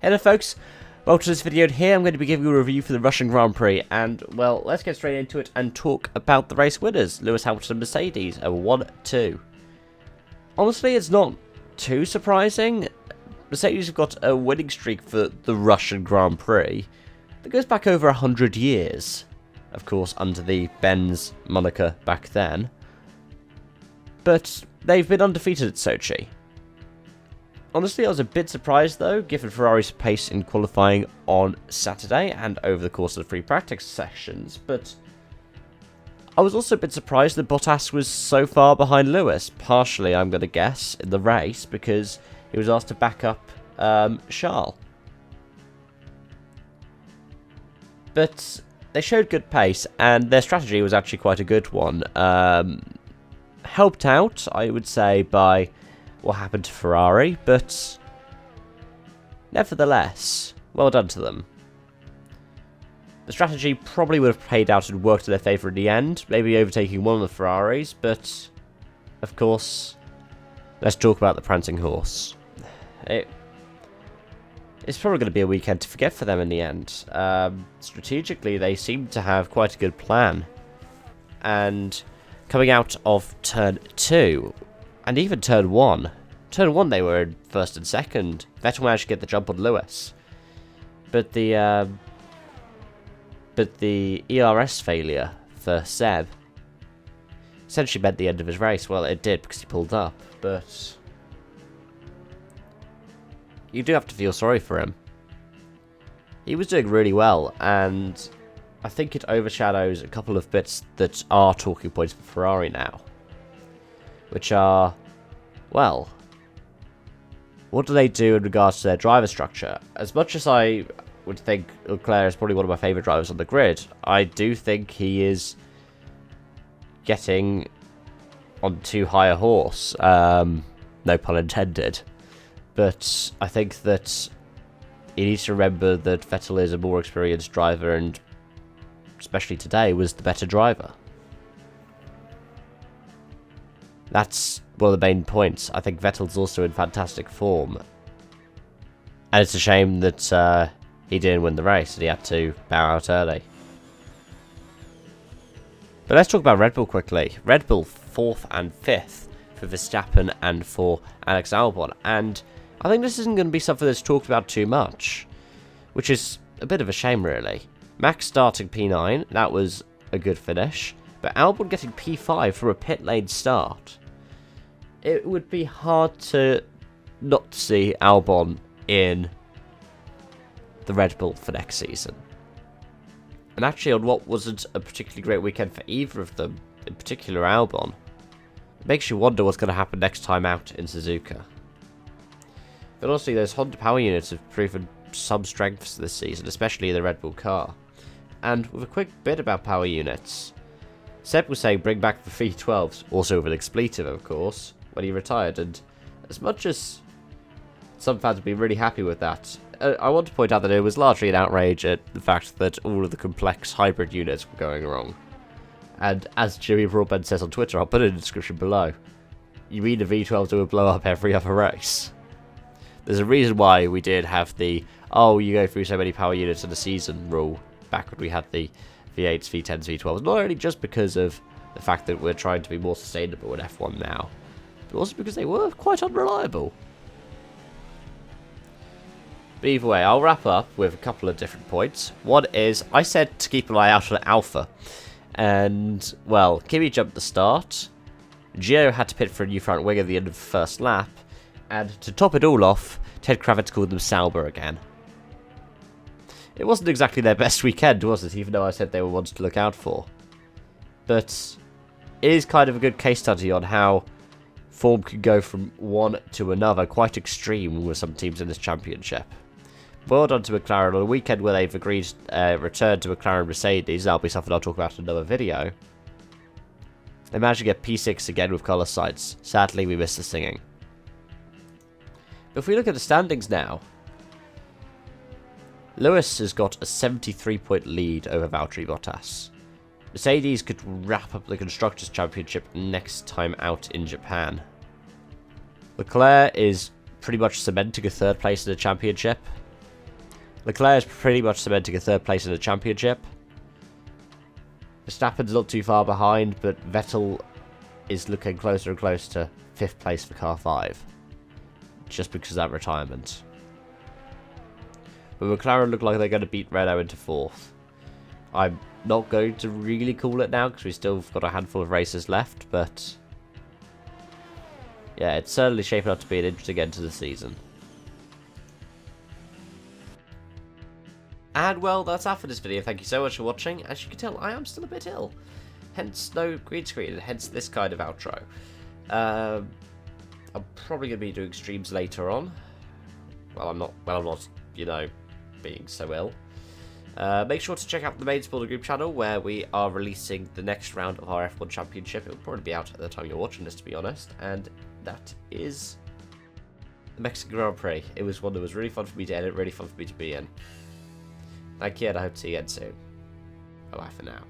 Hello folks, welcome to this video. Here I'm going to be giving you a review for the Russian Grand Prix, and well, let's get straight into it and talk about the race winners, Lewis Hamilton and Mercedes, over 1-2. Honestly, it's not too surprising. Mercedes have got a winning streak for the Russian Grand Prix that goes back over 100 years, of course under the Benz moniker back then, but they've been undefeated at Sochi. Honestly, I was a bit surprised though, given Ferrari's pace in qualifying on Saturday and over the course of the free practice sessions, but I was also a bit surprised that Bottas was so far behind Lewis, partially I'm going to guess, in the race, because he was asked to back up Charles. But they showed good pace, and their strategy was actually quite a good one. Helped out, I would say, by what happened to Ferrari, but nevertheless, well done to them. The strategy probably would have paid out and worked in their favour in the end, maybe overtaking one of the Ferraris, but of course, let's talk about the prancing horse. It's probably going to be a weekend to forget for them in the end. Strategically, they seem to have quite a good plan, and coming out of turn 2, and even turn 1. Turn 1 they were in first and second. Vettel managed to get the jump on Lewis. But the ERS failure for Seb essentially meant the end of his race. Well, it did because he pulled up, but you do have to feel sorry for him. He was doing really well, and I think it overshadows a couple of bits that are talking points for Ferrari now, which are, well, what do they do in regards to their driver structure? As much as I would think Leclerc is probably one of my favourite drivers on the grid, I do think he is getting on too high a horse. No pun intended. But I think that he needs to remember that Vettel is a more experienced driver, and especially today was the better driver. That's one of the main points. I think Vettel's also in fantastic form, and it's a shame that he didn't win the race and he had to bow out early. But let's talk about Red Bull quickly. Red Bull 4th and 5th for Verstappen and for Alex Albon, and I think this isn't going to be something that's talked about too much, which is a bit of a shame really. Max starting P9, that was a good finish, but Albon getting P5 for a pit lane start. It would be hard to not see Albon in the Red Bull for next season. And actually on what wasn't a particularly great weekend for either of them, in particular Albon, it makes you wonder what's going to happen next time out in Suzuka. But honestly, those Honda power units have proven some strengths this season, especially in the Red Bull car. And with a quick bit about power units, Seb was saying bring back the V12s, also with an expletive of course, when he retired, and as much as some fans would be really happy with that, I want to point out that it was largely an outrage at the fact that all of the complex hybrid units were going wrong. And as Jimmy Broadbent says on Twitter, I'll put it in the description below, you mean the V12s would blow up every other race? There's a reason why we did have the, oh, you go through so many power units in a season rule back when we had the V8s, V10s, V12s, not only just because of the fact that we're trying to be more sustainable in F1 now, but also because they were quite unreliable. But either way, I'll wrap up with a couple of different points. One is, I said to keep an eye out on Alpha, and, well, Kimi jumped the start, Gio had to pit for a new front wing at the end of the first lap, and to top it all off, Ted Kravitz called them Sauber again. It wasn't exactly their best weekend, was it, even though I said they were ones to look out for. But it is kind of a good case study on how form can go from one to another, quite extreme with some teams in this championship. Well done to McLaren on a weekend where they've agreed return to McLaren Mercedes. That'll be something I'll talk about in another video. They managed to get P6 again with Carlos Sainz. Sadly, we missed the singing. But if we look at the standings now, Lewis has got a 73-point lead over Valtteri Bottas. Mercedes could wrap up the Constructors' Championship next time out in Japan. Leclerc is pretty much cementing a third place in the championship. Leclerc is pretty much cementing a third place in the championship. Verstappen's not too far behind, but Vettel is looking closer and closer to 5th place for car 5. Just because of that retirement. But McLaren look like they're going to beat Renault into 4th. I'm not going to really call it now because we still got a handful of races left, but yeah, it's certainly shaping up to be an interesting end to the season. And well, that's that for this video. Thank you so much for watching. As you can tell, I am still a bit ill. Hence no green screen, and hence this kind of outro. I'm probably going to be doing streams later on. Well, I'm not, you know, being so ill. Make sure to check out the main supporter group channel where we are releasing the next round of our F1 Championship. It will probably be out at the time you're watching this, to be honest. And that is the Mexican Grand Prix. It was one that was really fun for me to edit, really fun for me to be in. Thank you, and I hope to see you again soon. Bye-bye for now.